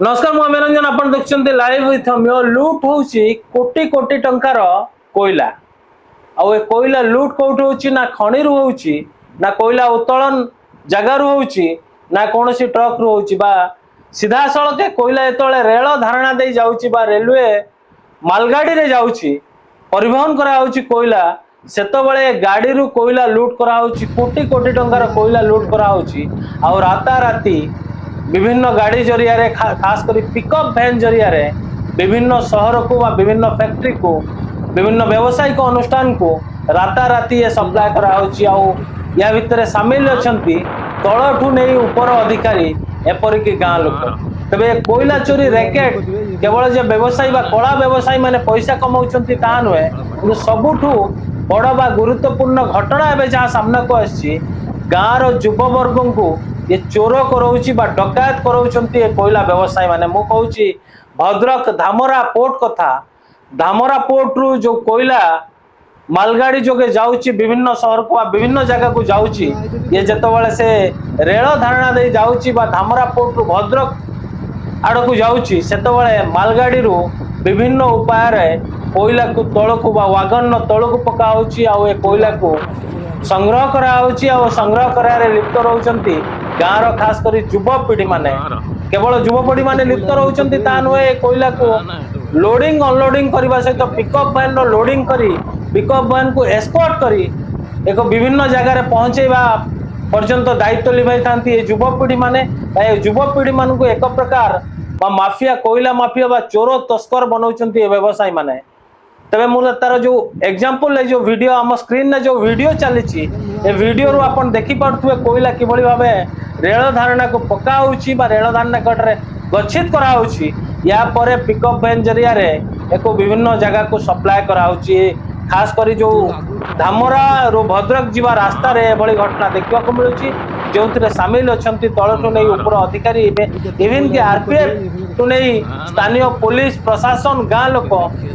नमस्कार मु अमेरंजन आपण देखुछन्ते लाइव विथ अमियो लूट होउची कोटी कोटी टंकार कोयला आउ ए कोयला लूट कोउठ होउची ना खणी रु होउची ना कोयला उत्तोलन जगह रु होउची ना कोनोसी ट्रक रु होउची बा सीधा सड़के कोयला एतळे रेल धारणा दे जाउची बा रेलवे मालगाड़ी रे जाउची परिवहन करा होउची कोयला सेतबळे गाड़ी रु कोयला लूट करा होउची कोटी कोटी टंकार कोयला लूट करा होउची आउ राता राती विभिन्न गाड़ी जरिया रे खास करी पिकअप वैन जरिया रे विभिन्न शहर को विभिन्न फैक्ट्री को विभिन्न व्यावसायिक अनुष्ठान को राता राती ये सप्लाय करा होची आउ या भितर सामिल अछंती तळठू नै ऊपर अधिकारी एपरिक गाँ लोक तबे कोयला चोरी रैकेट केवल जे व्यवसायी बा कला व्यवसायी माने पैसा कमाउछंती ता नुहे कि सबुठू बड़ बा गुरुत्वपूर्ण घटना एबे जहाँ सामना को आछि गाँ रो युवा वर्ग को ये चोर कराउछि बा डकायत कराउछंती ए कोयला व्यवसायी माने मु कहूछि भद्रक धामरा पोर्ट कथा धामरा पोर्ट रु जो कोयला मालगाड़ी जोगे जाउछि विभिन्न शहर को विभिन्न जगह को जाउछि ये जेतबेले से रेल धारणा दे जाउछि बा धामरा पोर्ट रु भद्रक आड़ को जाउछि सेतबेले मालगाड़ी रु विभिन्न उपाय रे कोयला को तळ को बा वागन तळ को पका होछि आ ए कोयला को संग्रह करा होछि आ संग्रह करा रे लिप्त रहउछंती गाँव रो खास करी युवपीढ़ी माने केवल युवपीढ़ी माने लिप्त रहउछंती ता नुहे कोयला को लोडिंग अनलोडिंग करबा सहित पिकअप वैन रो लोडिंग करी पिकअप वैन को एस्कॉर्ट करी एक विभिन्न जगह रे पहुंचेबा पर्यंत दायित्व लिभाई थांती ए युवपीढ़ी माने युवपीढ़ी मान को एक प्रकार बा माफिया कोयला माफिया बा चोर तस्कर बनाउछंती ए व्यवसायी माने तबे मूल तार जो एग्जांपल है जो वीडियो आम स्क्रीन ने जो वीडियो चली ए वीडियो रू आपण देखि पार्थुए कोयला किभली भाबे रेल धारणा को पका होउची बा रेल धारणा कटरे गच्छित करा होउची या परे पिकअप वैन जरिया रे एको विभिन्न जगह को सप्लाई करा होउची खास करी जो धामरा रो भद्रक जीवा रास्ता रे बड़ी घटना देखा को मिलुची जो सामिल अछंती तळठू नै ऊपर अधिकारी इवन के आरपीएफ टू नै स्थानीय पुलिस प्रशासन गाँ लोक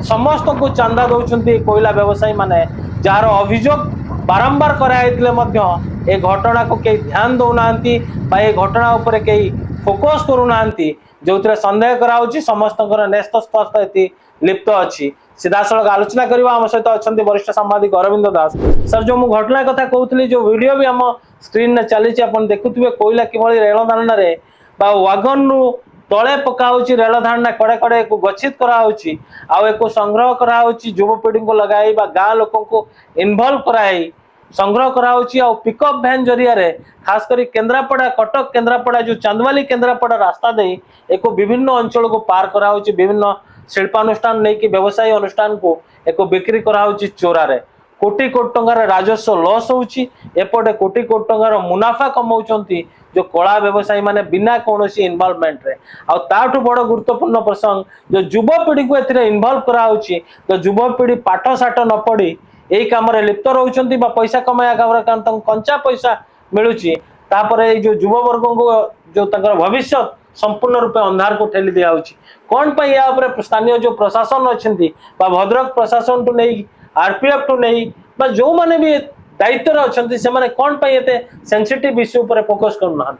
समस्त को चंदा दउछंती कोयला व्यवसायी माने जार अभियोग बारंबार कराइतले मध्य ए घटना को के ध्यान दउनांती बा ए घटना ऊपर के फोकस करूनांती जो संदेह कराउची समस्तकर नेस्त स्पष्ट लिप्त अछि सीधा सड़क आलोचना करवा आम सहित अच्छा वरिष्ठ सांबादिक अरविंद दास सर जो मु घटना कथा कहूली जो वीडियो भी आम स्क्रीन में चली देखुए कोयला किभली रेल धारणा रे बा वागन रु तले पका रेल धारणा कड़े कड़े को गच्छित कराउची आउ एको संग्रह कराउची युवपीढ़ी को लगाई बा गाँ लोक को इनवॉल्व कराई संग्रह कराउची आउ पिकअप वैन जरिया रे खास करी केन्द्रापड़ा कटक केन्द्रापड़ा जो चांदवाली केन्द्रापड़ा रास्ता दे एको विभिन्न अंचल को पार कराउची विभिन्न शिल्पानुष्ठान नहीं कि व्यवसाय अनुष्ठान को एक बिक्री कराउची चोरा रे कोटी कोटी टंकार राजस्व लॉस होउची एपटे कोटी कोटी टंकार मुनाफा कमाउचंती जो कला व्यवसायी माने बिना कोनोसी इन्वॉल्वमेंट रे आ ताठू बड़ गुरुत्वपूर्ण प्रसंग जो युवपीढ़ी को एथिरे इन्वॉल्व कराउची तो युवपीढ़ी पाठ साठ न पड़ी एई काम रे लिप्त रहउचंती बा पैसा कमाया काम रे कंचा पैसा मिलुची तापरे जो युवा वर्ग को जो तंकर भविष्य संपूर्ण रूपे अंधार को ठेली दिया होची कौन पाई या ऊपर स्थानीय जो प्रशासन अछंती बा भद्रक प्रशासन टू नहीं आरपीएफ टू नहीं बा जो माने भी दायित्व रे अछंती से माने कौन पाई एते सेंसिटिव इश्यू ऊपर फोकस करना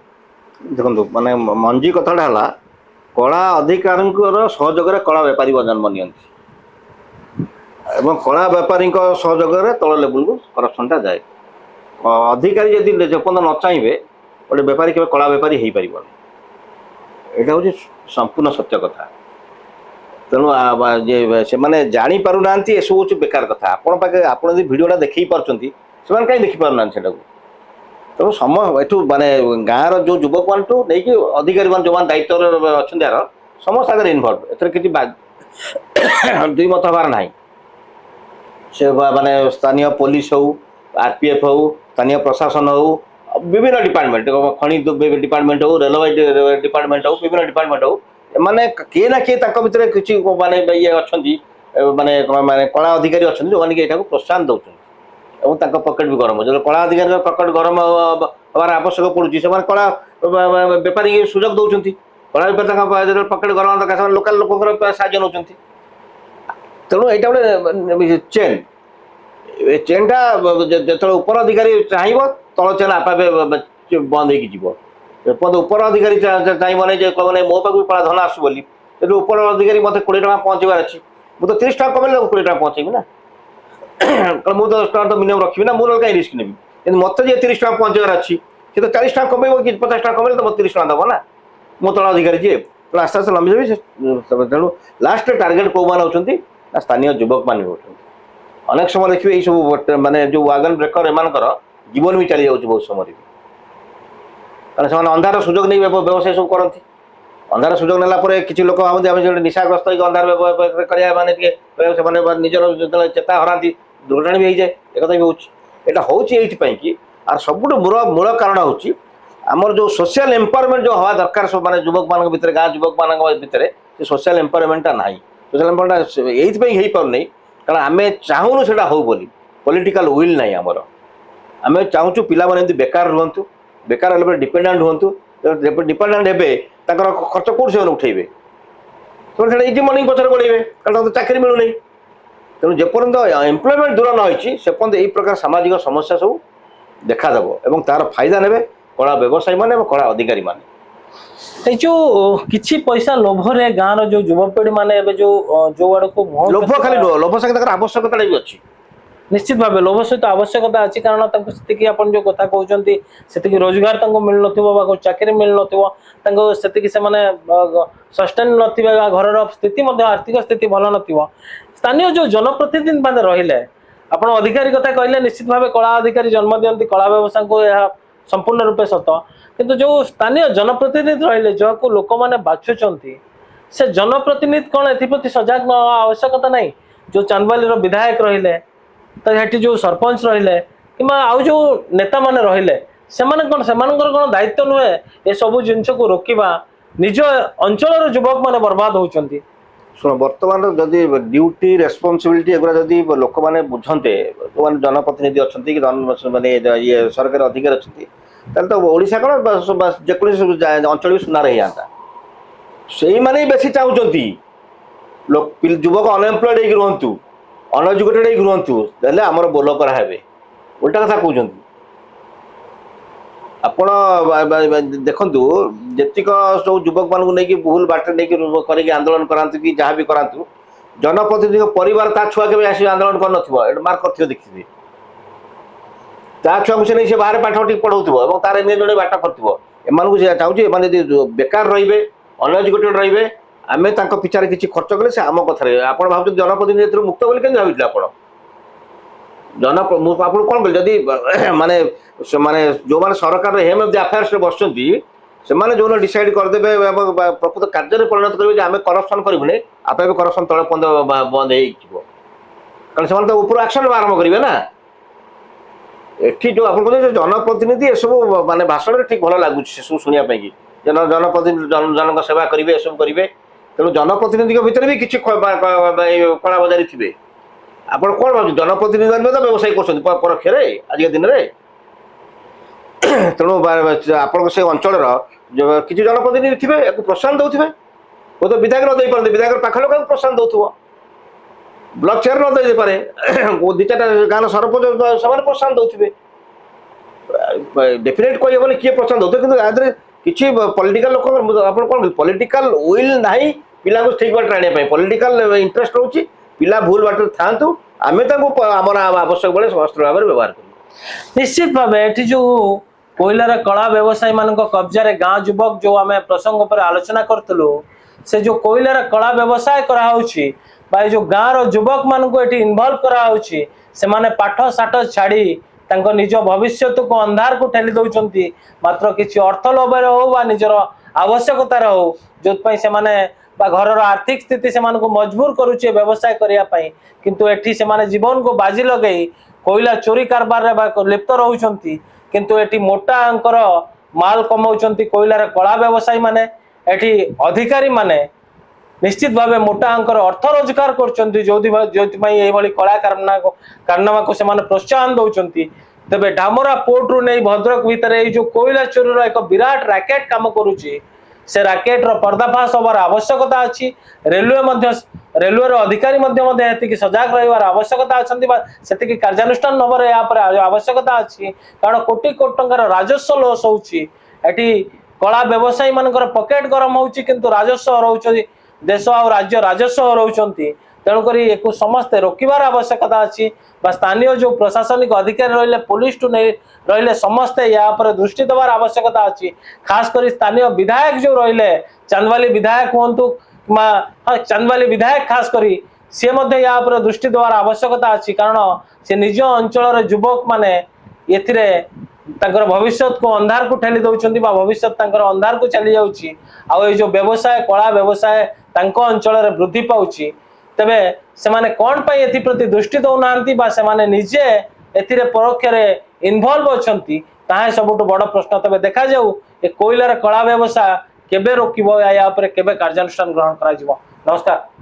देखो माने मंजी कथाटा हला कला अधिकारींकर सहयोगरे कला व्यापारी जन्म नियंती एवं कला व्यापारी सहयोगरे तल लेवल को करप्शनटा जाए अधिकारी यदि जपन न चाहिए गोटे बेपारी केवल कला बेपारी हो पार यहाँ हूँ संपूर्ण सत्य कथा तेणु से मैंने जापार ना एसब हूँ बेकार कथा आपण पाखे आप भिडटा देख पार्टी से कहीं देखी पार ना तेणु सम एठू माने गाँव जो युवक मान नहीं कि अधिकारी मान जो दायित्व अच्छा समस्त आगे इनवल्व एथर कि दुई मत हबार ना से माने स्थानीय पुलिस हो आरपीएफ हो स्थानीय प्रशासन हो विभिन्न डिपार्टमेंट खनि डिपार्टमेंट हो रेलवे डिपार्टमेंट हो विभिन्न डिपार्टमेंट हो माने किए ना किए भितर किसी माने ये अच्छा माने माने कला अधिकारी अच्छा जो मैंने यहाँ प्रोत्साहन दौरान पकेट भी गरम जो कला अधिकारी पकेट गरम हमार आवश्यक पड़ुची से कला बेपारी सुजोग दौरान कला बेपारी पकेट गरम लोकाल लोक साहय नौ तेणु यहाँ गोटे चेन चेनटा जो ऊपर अधिकारी चाहब तल चेन आपे बंद हो ଏପର୍ଯ୍ୟନ୍ତ ଉପର ଅଧିକାରୀ ଚାହିଁବନି ଯେ କହିବ ନାହିଁ ମୋ ପାଖକୁ କଳା ଧନ ଆସୁ ବୋଲି, ଯଦି ଉପର ଅଧିକାରୀ ମୋତେ 20 ଟଙ୍କା ପହଞ୍ଚିବାର ଅଛି, ମୁଁ ତ 30 ଟଙ୍କା କମେଇଲେ 20 ଟଙ୍କା ପହଞ୍ଚେଇବି ନା। କାରଣ ମୁଁ 10 ଟଙ୍କା ତ ମିନିମମ୍ ରଖିବି ନା, ମୁଁ ନହେଲେ କାହିଁ ରିସ୍କ ନେବି। କିନ୍ତୁ ମୋତେ ଯେ 30 ଟଙ୍କା ପହଞ୍ଚିବାର ଅଛି, ସେ ତ 40 ଟଙ୍କା କମେଇବ କି 50 ଟଙ୍କା କମେଇଲେ ତ ମୋତେ 30 ଟଙ୍କା ଦେବ ନା, ମୋ ତଳ ଅଧିକାରୀ ଯିଏ। ତେଣୁ ଆସ୍ତେ ଆସ୍ତେ ଲମ୍ବି ଯାବି। ତେଣୁ ଲାଷ୍ଟ ଟାର୍ଗେଟ୍ କେଉଁମାନେ ହେଉଛନ୍ତି ନା ସ୍ଥାନୀୟ ଯୁବକମାନେ ହେଉଛନ୍ତି। ଅନେକ ସମୟ ଦେଖିବେ ଏଇସବୁ ମାନେ ଯେଉଁ ୱାଗନ ବ୍ରେକର ଏମାନଙ୍କର ଜୀବନ ବି ଚାଲି ଯାଉଛି ବହୁତ ସମୟରେ, କାରଣ ସେମାନେ ଅନ୍ଧାର ସୁଯୋଗ ନେଇ ବ୍ୟବସାୟ ସବୁ କରନ୍ତି। ଅନ୍ଧାର ସୁଯୋଗ ନେଲା ପରେ କିଛି ଲୋକ ଭାବନ୍ତି ଆମେ ଗୋଟେ ନିଶାଗ୍ରସ୍ତ ହେଇକି ଅନ୍ଧାର କରିବା ମାନେ ଟିକେ ସେମାନେ ନିଜର ଯେତେବେଳେ ଚେତା ହରାନ୍ତି ଦୁର୍ଘଟଣା ବି ହେଇଯାଏ, ଏକଥା ବି ହେଉଛି। ଏଇଟା ହେଉଛି ଏଇଥିପାଇଁ କି ଆର ସବୁଠୁ ମୂଳ କାରଣ ହେଉଛି ଆମର ଯେଉଁ ସୋସିଆଲ ଏମ୍ପାୱାରମେଣ୍ଟ ଯେଉଁ ହେବା ଦରକାର ସବୁ ମାନେ ଯୁବକମାନଙ୍କ ଭିତରେ, ଗାଁ ଯୁବକମାନଙ୍କ ଭିତରେ ସେ ସୋସିଆଲ ଏମ୍ପାୱାରମେଣ୍ଟଟା ନାହିଁ। ସୋସିଆଲ ଏମ୍ପାୱାରମେଣ୍ଟଟା ଏଇଥିପାଇଁ ହେଇପାରୁନି କାରଣ ଆମେ ଚାହୁଁନୁ ସେଇଟା ହଉ ବୋଲି, ପଲିଟିକାଲ ୱିଲ୍ ନାହିଁ ଆମର। ଆମେ ଚାହୁଁଛୁ ପିଲାମାନେ ଏମିତି ବେକାର ରୁହନ୍ତୁ, ବେକାର ହେଲେ ପରେ ଡିପେଣ୍ଡାଣ୍ଟ ହୁଅନ୍ତୁ। ଡିପେଣ୍ଡାଣ୍ଟ ହେବେ ତାଙ୍କର ଖର୍ଚ୍ଚ କେଉଁଠି ସେମାନେ ଉଠେଇବେ? ସେମାନେ ସେଇଟା ଇଜି ମନି ପଛରେ ପଢ଼ିବେ, କାରଣ ତାଙ୍କୁ ଚାକିରି ମିଳୁନି। ତେଣୁ ଯେପର୍ଯ୍ୟନ୍ତ ଏମ୍ପ୍ଲୟମେଣ୍ଟ ଦୂର ନ ହୋଇଛି ସେପର୍ଯ୍ୟନ୍ତ ଏଇ ପ୍ରକାର ସାମାଜିକ ସମସ୍ୟା ସବୁ ଦେଖାଦେବ ଏବଂ ତାର ଫାଇଦା ନେବେ କଳା ବ୍ୟବସାୟୀମାନେ ଏବଂ କଳା ଅଧିକାରୀମାନେ। ଏଇ ଯୋଉ କିଛି ପଇସା ଲୋଭରେ ଗାଁର ଯୋଉ ଯୁବପିଢି ମାନେ ଏବେ ଯୋଉ ଆଡକୁ ଲୋଭ ଖାଲି ନୁହଁ, ଲୋଭ ସାଙ୍ଗେ ତାଙ୍କର ଆବଶ୍ୟକତାଟା ବି ଅଛି। ନିଶ୍ଚିତ ଭାବେ ଲୋଭ ସହିତ ଆବଶ୍ୟକତା ଅଛି, କାରଣ ତାଙ୍କୁ ସେତିକି ଆପଣ ଯୋଉ କଥା କହୁଛନ୍ତି ସେତିକି ରୋଜଗାର ତାଙ୍କୁ ମିଳୁନଥିବ ବା ଚାକିରି ମିଳୁନଥିବ, ତାଙ୍କୁ ସେତିକି ସେମାନେ ସଷ୍ଟେନ ନଥିବେ ବା ଘରର ସ୍ଥିତି ମଧ୍ୟ ଆର୍ଥିକ ସ୍ଥିତି ଭଲ ନଥିବ। ସ୍ଥାନୀୟ ଯୋଉ ଜନପ୍ରତିନିଧି ମାନେ ରହିଲେ, ଆପଣ ଅଧିକାରୀ କଥା କହିଲେ, ନିଶ୍ଚିତ ଭାବେ କଳା ଅଧିକାରୀ ଜନ୍ମ ଦିଅନ୍ତି କଳା ବ୍ୟବସାୟକୁ, ଏହା ସମ୍ପୂର୍ଣ୍ଣ ରୂପେ ସତ। କିନ୍ତୁ ଯୋଉ ସ୍ଥାନୀୟ ଜନପ୍ରତିନିଧି ରହିଲେ ଯାହାକୁ ଲୋକମାନେ ବାଛୁଛନ୍ତି, ସେ ଜନପ୍ରତିନିଧି କଣ ଏଥିପ୍ରତି ସଜାଗ ହେବା ଆବଶ୍ୟକତା ନାହିଁ? ଯୋଉ ଚାନ୍ଦବାଲିର ବିଧାୟକ ରହିଲେ, ତ ସେଠି ଯୋଉ ସରପଞ୍ଚ ରହିଲେ କିମ୍ବା ଆଉ ଯୋଉ ନେତା ମାନେ ରହିଲେ, ସେମାନେ କଣ ସେମାନଙ୍କର କଣ ଦାୟିତ୍ୱ ନୁହେଁ ଏସବୁ ଜିନିଷକୁ ରୋକିବା? ନିଜ ଅଞ୍ଚଳର ଯୁବକ ମାନେ ବର୍ବାଦ ହଉଛନ୍ତି। ଶୁଣ, ବର୍ତ୍ତମାନ ଯଦି ଡ୍ୟୁଟି ରେସ୍ପନ୍ସିବିଲିଟି ଏଗୁଡ଼ା ଯଦି ଲୋକମାନେ ବୁଝନ୍ତେ, ଲୋକମାନେ ଜନପ୍ରତିନିଧି ଅଛନ୍ତି କି ମାନେ ଇଏ ସରକାରୀ ଅଧିକାରୀ ଅଛନ୍ତି, ତାହେଲେ ତ ଓଡ଼ିଶା କ'ଣ ଯେକୌଣସି ଅଞ୍ଚଳ ବି ସୁନାର ହେଇଯାଆନ୍ତା। ସେଇମାନେ ହିଁ ବେଶୀ ଚାହୁଁଛନ୍ତି ଯୁବକ ଅନଏମ୍ପ୍ଲଏଡ୍ ହେଇକି ରୁହନ୍ତୁ, ଅନଏଜୁକେଟେଡ୍ ହେଇକି ରୁହନ୍ତୁ, ତାହେଲେ ଆମର ବୋଲ କରାହେବେ, ଓଲଟା କଥା କହୁଛନ୍ତି। ଆପଣ ଦେଖନ୍ତୁ ଯେତିକ ସବୁ ଯୁବକମାନଙ୍କୁ ନେଇକି ଭୁଲ ବାଟରେ ନେଇକି କରିକି ଆନ୍ଦୋଳନ କରାନ୍ତୁ କି ଯାହା ବି କରାନ୍ତୁ, ଜନପ୍ରତିନିଧିଙ୍କ ପରିବାର ତା ଛୁଆ କେବେ ଆସି ଆନ୍ଦୋଳନ କରିନଥିବ, ଏଇଟା ମାର୍କ କରିଥିବ, ଦେଖିଥିବେ। ତା ଛୁଆକୁ ସେ ନେଇ ସେ ବାହାରେ ପାଠ ଟିକେ ପଢ଼ଉଥିବ ଏବଂ ତାର ଏମିତି ଜଣେ ବାଟ କରିଥିବ। ଏମାନଙ୍କୁ ସେ ଚାହୁଁଛି ଏମାନେ ଯଦି ବେକାର ରହିବେ, ଅନଏଜୁକେଟେଡ୍ ରହିବେ, ଆମେ ତାଙ୍କ ପିଛାରେ କିଛି ଖର୍ଚ୍ଚ କଲେ ସେ ଆମ କଥାରେ। ଆପଣ ଭାବୁଛନ୍ତି ଜନପ୍ରତିନିଧି ଏଥିରୁ ମୁକ୍ତ ବୋଲି କେମିତି ଭାବିଥିଲେ ଆପଣ? ମୁଁ ଆପଣ କ'ଣ କହିଲେ, ଯଦି ମାନେ ସେମାନେ ଯେଉଁମାନେ ସରକାରର ହେମ୍ ଅଫ୍ ଦି ଆଫେୟାର୍ସରେ ବସୁଛନ୍ତି, ସେମାନେ ଯେଉଁମାନେ ଡିସାଇଡ୍ କରିଦେବେ ଏବଂ ପ୍ରକୃତ କାର୍ଯ୍ୟରେ ପରିଣତ କରିବେ ଯେ ଆମେ କରପ୍ସନ୍ କରିବୁନି, ଆପେ ଆପେ କରପ୍ସନ୍ ତଳେ ବନ୍ଦ ହେଇଯିବ। କାରଣ ସେମାନେ ତ ଉପରୁ ଆକ୍ସନ୍ ଆରମ୍ଭ କରିବେ ନା। ଏଠି ଯେଉଁ ଆପଣ କହୁଛନ୍ତି ଜନପ୍ରତିନିଧି, ଏସବୁ ମାନେ ଭାଷଣରେ ଠିକ୍ ଭଲ ଲାଗୁଛି ସେସବୁ ଶୁଣିବା ପାଇଁକି, ଜନପ୍ରତିନିଧି ଜନଙ୍କ ସେବା କରିବେ, ଏସବୁ କରିବେ। ତେଣୁ ଜନପ୍ରତିନିଧିଙ୍କ ଭିତରେ ବି କିଛି କଳାବଜାରୀ ଥିବେ। ଆପଣ କ'ଣ ଭାବୁଛନ୍ତି ଜନପ୍ରତିନିଧି ମାନେ ତ ବ୍ୟବସାୟ କରୁଛନ୍ତି ପରୋକ୍ଷରେ ଆଜିକା ଦିନରେ? ତେଣୁ ଆପଣଙ୍କ ସେ ଅଞ୍ଚଳର କିଛି ଜନପ୍ରତିନିଧି ଥିବେ, ୟାକୁ ପ୍ରୋତ୍ସାହନ ଦେଉଥିବେ। ହୁଏତ ବିଧାୟକ ନ ଦେଇପାରନ୍ତି, ବିଧାୟକ ପାଖ ଲୋକଙ୍କୁ ପ୍ରୋତ୍ସାହନ ଦେଉଥିବ। ବ୍ଲକ ଚେୟାର ନ ଦେଇପାରେ, 2-4ଟା ଗାଁର ସରପଞ୍ଚ ସେମାନେ ପ୍ରୋତ୍ସାହନ ଦେଉଥିବେ। ଡେଫିନେଟ୍ କହିହେବନି କିଏ ପ୍ରୋତ୍ସାହନ ଦେଉଥିବେ, କିନ୍ତୁ ୟା ଦେହରେ କିଛି ପଲିଟିକାଲ ଲୋକଙ୍କର ଆପଣ କ'ଣ ପଲିଟିକାଲ ୱିଲ୍ ନାହିଁ ପିଲାଙ୍କୁ ଠିକ୍ ବାଟରେ ଆଣିବା ପାଇଁ। ପଲିଟିକାଲ ଇଣ୍ଟରେଷ୍ଟ ରହୁଛି, ପିଲା ଭୁଲ ବାଟରେ ଥାଆନ୍ତୁ, ଆମେ ତାଙ୍କୁ ଆମର ଆବଶ୍ୟକ ବେଳେ ଅସ୍ତ୍ର ଭାବରେ ବ୍ୟବହାର କରୁ। ନିଶ୍ଚିତ ଭାବେ ଏଠି ଯୋଉ କୋଇଲାର କଳା ବ୍ୟବସାୟୀ ମାନଙ୍କ କବ୍ଜାରେ ଗାଁ ଯୁବକ ଯୋଉ ଆମେ ପ୍ରସଙ୍ଗ ଉପରେ ଆଲୋଚନା କରୁଥିଲୁ, ସେ ଯୋଉ କୋଇଲାର କଳା ବ୍ୟବସାୟ କରାହଉଛି ବା ଏ ଯୋଉ ଗାଁର ଯୁବକ ମାନଙ୍କୁ ଏଠି ଇନଭଲ୍ଭ କରାହଉଛି, ସେମାନେ ପାଠ ସାଠ ଛାଡ଼ି ତାଙ୍କ ନିଜ ଭବିଷ୍ୟତକୁ ଅନ୍ଧାରକୁ ଠେଲି ଦଉଛନ୍ତି, ମାତ୍ର କିଛି ଅର୍ଥ ଲୋଭରେ ହଉ ବା ନିଜର ଆବଶ୍ୟକତାରେ ହଉ, ଯୋଉଥିପାଇଁ ସେମାନେ ବା ଘରର ଆର୍ଥିକ ସ୍ଥିତି ସେମାନଙ୍କୁ ମଜବୁର କରୁଛି ବ୍ୟବସାୟ କରିବା ପାଇଁ। କିନ୍ତୁ ଏଠି ସେମାନେ ଜୀବନକୁ ବାଜି ଲଗେଇ କୋଇଲା ଚୋରି କାରବାରରେ ବା ଲିପ୍ତ ରହୁଛନ୍ତି, କିନ୍ତୁ ଏଠି ମୋଟା ଅଙ୍କର ମାଲ କମାଉଛନ୍ତି କୋଇଲାର କଳା ବ୍ୟବସାୟୀ ମାନେ। ଏଠି ଅଧିକାରୀ ମାନେ ନିଶ୍ଚିତ ଭାବେ ମୋଟା ଅଙ୍କର ଅର୍ଥ ରୋଜଗାର କରୁଛନ୍ତି, ଯୋଉଥିପାଇଁ ଏଇଭଳି କଳା କାରନାମାକୁ ସେମାନେ ପ୍ରୋତ୍ସାହନ ଦଉଛନ୍ତି। ତେବେ ଢାମରା ପୋର୍ଟରୁ ନେଇ ଭଦ୍ରକ ଭିତରେ ଏଇ ଯୋଉ କୋଇଲା ଚୋରିର ଏକ ବିରାଟ ରାକେଟ କାମ କରୁଛି, ସେ ରାକେଟର ପର୍ଦ୍ଦାଫାଶ ହେବାର ଆବଶ୍ୟକତା ଅଛି। ରେଲୱେର ଅଧିକାରୀ ମଧ୍ୟ ଏତିକି ସଜାଗ ରହିବାର ଆବଶ୍ୟକତା ଅଛନ୍ତି ବା ସେତିକି କାର୍ଯ୍ୟାନୁଷ୍ଠାନ ନେବାର ଏହା ପରେ ଆବଶ୍ୟକତା ଅଛି। କାରଣ କୋଟି କୋଟି ଟଙ୍କାର ରାଜସ୍ୱ ଲସ୍ ହଉଛି। ଏଠି कला व्यवसायी मानकर पकेट गरम होउची किंतु राजस्व हरउची देश और राज्य राजस्व हरउचंती तेणुक एक समस्ते रोकबार आवश्यकता अच्छी स्थानीय जो प्रशासनिक अधिकारी रही पुलिस टू नहीं रही समस्ते या दृष्टि देवार आवश्यकता अच्छी खास कर स्थानीय विधायक जो रही चांदवाली विधायक हूँ हाँ चांदवाली विधायक खास करी सी या दृष्टि देवार आवश्यकता अच्छी कारण से निज अंचल युवक माने एथिरे तांकर भविष्य को अंधार को ठेली दौरान भविष्य अंधार को चली जाऊँगी आउ जो व्यवसाय कला व्यवसाय तांको अंचल वृद्धि पाउची तेबे सेमाने कौन पाई एथि प्रति दृष्टि दौना से निजे एथिरे परोक्ष इनवॉल्व अछंती ताहे सबुठु बड़ प्रश्न तबे देखा जाऊ ए कोयलार कला व्यवसाय केबे रोकिबो या केबे कार्यानुष्ठान ग्रहण करा जिवो। नमस्कार।